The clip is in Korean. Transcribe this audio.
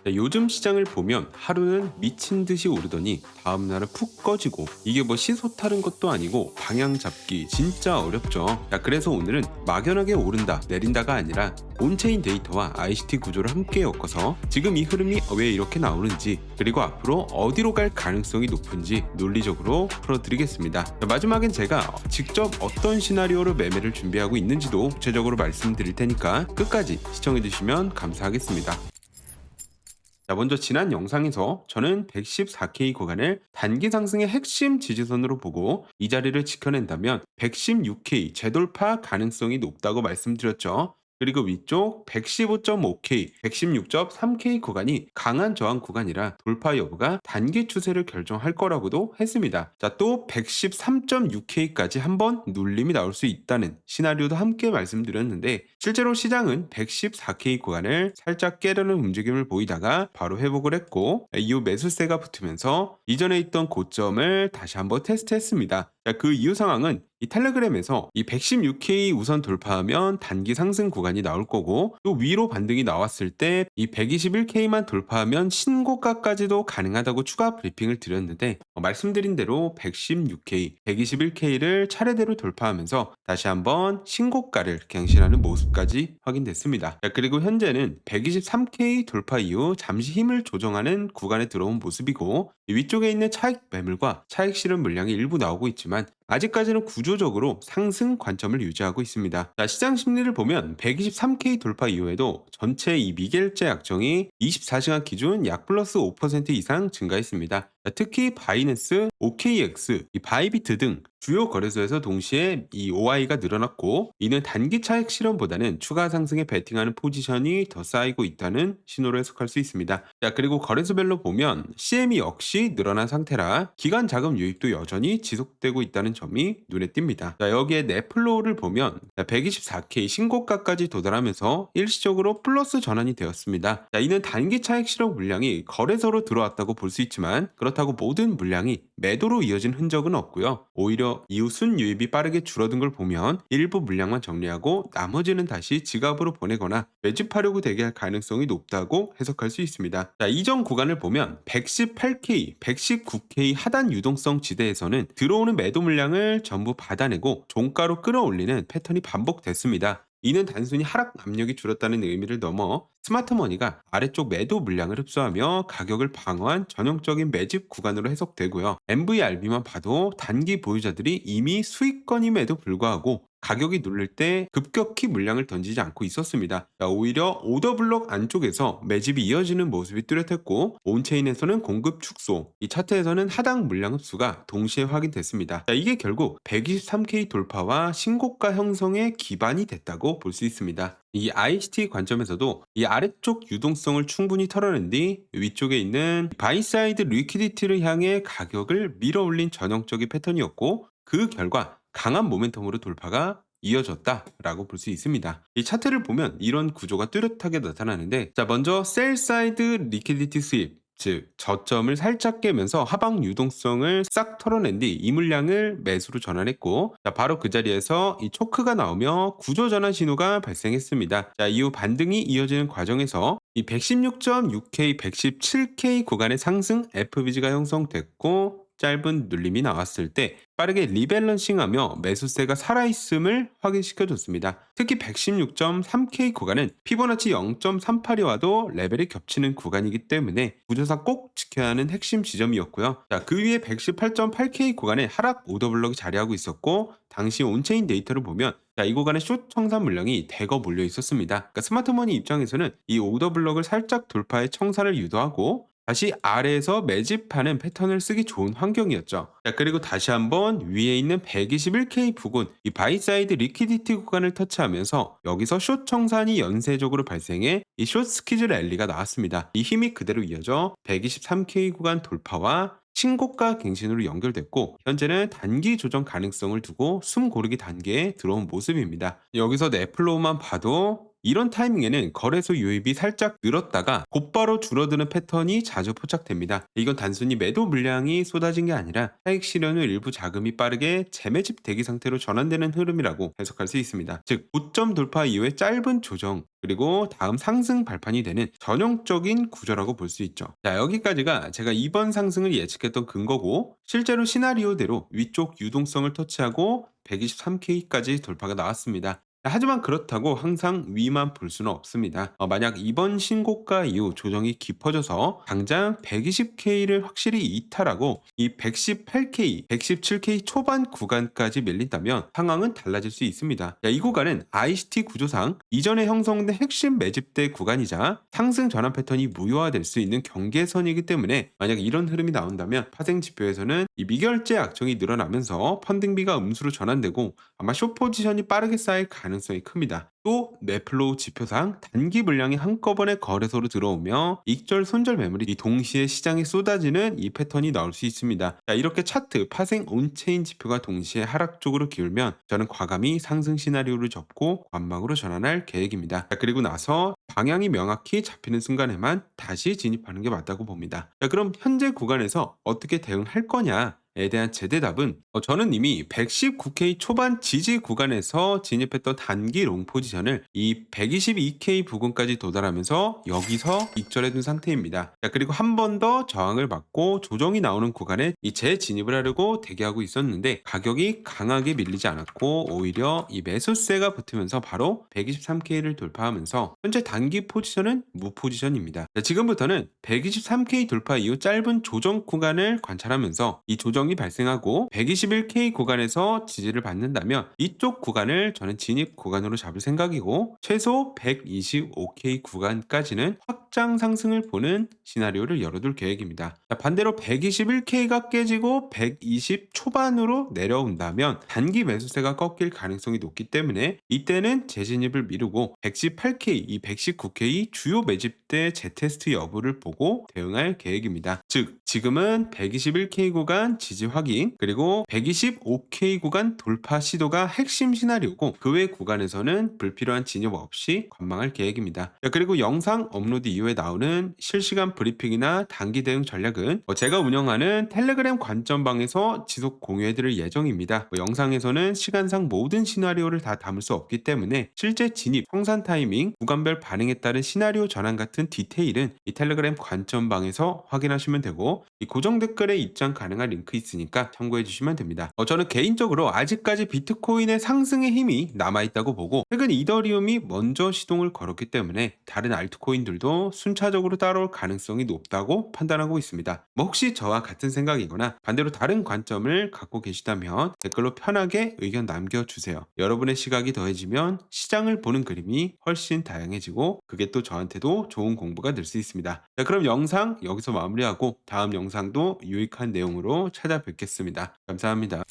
자, 요즘 시장을 보면 하루는 미친 듯이 오르더니 다음날은 푹 꺼지고 이게 뭐 시소 타는 것도 아니고 방향 잡기 진짜 어렵죠. 자, 그래서 오늘은 막연하게 오른다 내린다가 아니라 온체인 데이터와 ICT 구조를 함께 엮어서 지금 이 흐름이 왜 이렇게 나오는지 그리고 앞으로 어디로 갈 가능성이 높은지 논리적으로 풀어드리겠습니다. 자, 마지막엔 제가 직접 어떤 시나리오로 매매를 준비하고 있는지도 구체적으로 말씀드릴 테니까 끝까지 시청해주시면 감사하겠습니다. 자, 먼저 지난 영상에서 저는 114K 구간을 단기 상승의 핵심 지지선으로 보고 이 자리를 지켜낸다면 116K 재돌파 가능성이 높다고 말씀드렸죠. 그리고 위쪽 115.5K, 116.3K 구간이 강한 저항 구간이라 돌파 여부가 단기 추세를 결정할 거라고도 했습니다. 자, 또 113.6K까지 한번 눌림이 나올 수 있다는 시나리오도 함께 말씀드렸는데 실제로 시장은 114K 구간을 살짝 깨려는 움직임을 보이다가 바로 회복을 했고 이후 매수세가 붙으면서 이전에 있던 고점을 다시 한번 테스트했습니다. 그 이후 상황은 이 텔레그램에서 이 116K 우선 돌파하면 단기 상승 구간이 나올 거고 또 위로 반등이 나왔을 때 이 121K만 돌파하면 신고가까지도 가능하다고 추가 브리핑을 드렸는데 말씀드린 대로 116K, 121K를 차례대로 돌파하면서 다시 한번 신고가를 갱신하는 모습까지 확인됐습니다. 그리고 현재는 123K 돌파 이후 잠시 힘을 조정하는 구간에 들어온 모습이고 위쪽에 있는 차익 매물과 차익 실현 물량이 일부 나오고 있지만 아직까지는 구조적으로 상승 관점을 유지하고 있습니다. 자, 시장 심리를 보면 123K 돌파 이후에도 전체 이 미결제 약정이 24시간 기준 약 플러스 5% 이상 증가했습니다. 자, 특히 바이낸스, OKX, 이 바이비트 등 주요 거래소에서 동시에 이 OI가 늘어났고 이는 단기 차익 실현보다는 추가 상승에 베팅하는 포지션이 더 쌓이고 있다는 신호로 해석할 수 있습니다. 자, 그리고 거래소별로 보면 CME 역시 늘어난 상태라 기관 자금 유입도 여전히 지속되고 있다는 점이 눈에 띕니다. 자, 여기에 넷플로우를 보면 124K 신고가까지 도달하면서 일시적으로 플러스 전환이 되었습니다. 자, 이는 단기 차익 실현 물량이 거래소로 들어왔다고 볼 수 있지만 그렇다고 모든 물량이 매도로 이어진 흔적은 없고요. 오히려 이후 순유입이 빠르게 줄어든 걸 보면 일부 물량만 정리하고 나머지는 다시 지갑으로 보내거나 매집하려고 대기할 가능성이 높다고 해석할 수 있습니다. 자, 이전 구간을 보면 118K, 119K 하단 유동성 지대에서는 들어오는 매도 물량을 전부 받아내고 종가로 끌어올리는 패턴이 반복됐습니다. 이는 단순히 하락 압력이 줄었다는 의미를 넘어 스마트머니가 아래쪽 매도 물량을 흡수하며 가격을 방어한 전형적인 매집 구간으로 해석되고요. MVRB만 봐도 단기 보유자들이 이미 수익권임에도 불구하고 가격이 눌릴 때 급격히 물량을 던지지 않고 있었습니다. 자, 오히려 오더블록 안쪽에서 매집이 이어지는 모습이 뚜렷했고 온체인에서는 공급 축소, 이 차트에서는 하단 물량 흡수가 동시에 확인됐습니다. 자, 이게 결국 123K 돌파와 신고가 형성의 기반이 됐다고 볼 수 있습니다. 이 ICT 관점에서도 이 아래쪽 유동성을 충분히 털어낸 뒤 위쪽에 있는 바이사이드 리퀴디티를 향해 가격을 밀어올린 전형적인 패턴이었고 그 결과 강한 모멘텀으로 돌파가 이어졌다라고 볼 수 있습니다. 이 차트를 보면 이런 구조가 뚜렷하게 나타나는데 자, 먼저 셀 사이드 리퀴디티 수입 즉 저점을 살짝 깨면서 하방 유동성을 싹 털어낸 뒤 이 물량을 매수로 전환했고 자, 바로 그 자리에서 이 초크가 나오며 구조 전환 신호가 발생했습니다. 자, 이후 반등이 이어지는 과정에서 이 116.6K, 117K 구간의 상승 FVG가 형성됐고 짧은 눌림이 나왔을 때 빠르게 리밸런싱하며 매수세가 살아있음을 확인시켜줬습니다. 특히 116.3K 구간은 피보나치 0.38이 와도 레벨이 겹치는 구간이기 때문에 구조상 꼭 지켜야 하는 핵심 지점이었고요. 자, 그 위에 118.8K 구간에 하락 오더블럭이 자리하고 있었고 당시 온체인 데이터를 보면 자, 이 구간에 숏 청산 물량이 대거 몰려 있었습니다. 그러니까 스마트머니 입장에서는 이 오더블럭을 살짝 돌파해 청산을 유도하고 다시 아래에서 매집하는 패턴을 쓰기 좋은 환경이었죠. 자, 그리고 다시 한번 위에 있는 121K 부근 이 바이사이드 리퀴디티 구간을 터치하면서 여기서 숏 청산이 연쇄적으로 발생해 이 숏 스퀴즈 랠리가 나왔습니다. 이 힘이 그대로 이어져 123K 구간 돌파와 신고가 갱신으로 연결됐고 현재는 단기 조정 가능성을 두고 숨 고르기 단계에 들어온 모습입니다. 여기서 넷플로우만 봐도 이런 타이밍에는 거래소 유입이 살짝 늘었다가 곧바로 줄어드는 패턴이 자주 포착됩니다. 이건 단순히 매도 물량이 쏟아진 게 아니라 차익 실현 후 일부 자금이 빠르게 재매집 대기 상태로 전환되는 흐름이라고 해석할 수 있습니다. 즉 고점 돌파 이후에 짧은 조정 그리고 다음 상승 발판이 되는 전형적인 구조라고 볼 수 있죠. 자, 여기까지가 제가 이번 상승을 예측했던 근거고 실제로 시나리오대로 위쪽 유동성을 터치하고 123K까지 돌파가 나왔습니다. 하지만 그렇다고 항상 위만 볼 수는 없습니다. 만약 이번 신고가 이후 조정이 깊어져서 당장 120K를 확실히 이탈하고 이 118K, 117K 초반 구간까지 밀린다면 상황은 달라질 수 있습니다. 이 구간은 ICT 구조상 이전에 형성된 핵심 매집대 구간이자 상승 전환 패턴이 무효화될 수 있는 경계선이기 때문에 만약 이런 흐름이 나온다면 파생 지표에서는 이 미결제 악정이 늘어나면서 펀딩비가 음수로 전환되고 아마 숏 포지션이 빠르게 쌓일 가능성이 큽니다. 또 네플로우 지표상 단기 물량이 한꺼번에 거래소로 들어오며 익절 손절 매물이 동시에 시장에 쏟아지는 이 패턴이 나올 수 있습니다. 자, 이렇게 차트 파생 온체인 지표가 동시에 하락 쪽으로 기울면 저는 과감히 상승 시나리오를 접고 관망으로 전환할 계획입니다. 자, 그리고 나서 방향이 명확히 잡히는 순간에만 다시 진입하는 게 맞다고 봅니다. 자, 그럼 현재 구간에서 어떻게 대응할 거냐? 에 대한 제 대답은 저는 이미 119K 초반 지지 구간에서 진입했던 단기 롱 포지션을 이 122K 부근까지 도달하면서 여기서 익절해둔 상태입니다. 자, 그리고 한 번 더 저항을 받고 조정이 나오는 구간에 이 재진입을 하려고 대기하고 있었는데 가격이 강하게 밀리지 않았고 오히려 이 매수세가 붙으면서 바로 123K를 돌파하면서 현재 단기 포지션은 무 포지션입니다. 자, 지금부터는 123K 돌파 이후 짧은 조정 구간을 관찰하면서 이 조정이 발생하고 121K 구간에서 지지를 받는다면 이쪽 구간을 저는 진입 구간으로 잡을 생각이고 최소 125K 구간까지는 확장 상승을 보는 시나리오를 열어둘 계획입니다. 자, 반대로 121K가 깨지고 120 초반으로 내려온다면 단기 매수세가 꺾일 가능성이 높기 때문에 이때는 재진입을 미루고 118K, 이 119K 주요 매집대 재테스트 여부를 보고 대응할 계획입니다. 즉 지금은 121K 구간 지지 확인 그리고 125K 구간 돌파 시도가 핵심 시나리오고 그 외 구간에서는 불필요한 진입 없이 관망할 계획입니다. 자, 그리고 영상 업로드 이후에 나오는 실시간 브리핑이나 단기 대응 전략은 제가 운영하는 텔레그램 관점방에서 지속 공유해드릴 예정입니다. 영상에서는 시간상 모든 시나리오를 다 담을 수 없기 때문에 실제 진입, 청산 타이밍, 구간별 반응에 따른 시나리오 전환 같은 디테일은 이 텔레그램 관점방에서 확인하시면 되고 이 고정 댓글에 입장 가능한 링크 있으니까 참고해 주시면 됩니다. 저는 개인적으로 아직까지 비트코인의 상승의 힘이 남아있다고 보고 최근 이더리움이 먼저 시동을 걸었기 때문에 다른 알트코인들도 순차적으로 따라올 가능성이 높다고 판단하고 있습니다. 혹시 저와 같은 생각이거나 반대로 다른 관점을 갖고 계시다면 댓글로 편하게 의견 남겨주세요. 여러분의 시각이 더해지면 시장을 보는 그림이 훨씬 다양해지고 그게 또 저한테도 좋은 공부가 될 수 있습니다. 자, 그럼 영상 여기서 마무리하고 다음 영상도 유익한 내용으로 찾아뵙겠습니다. 감사합니다.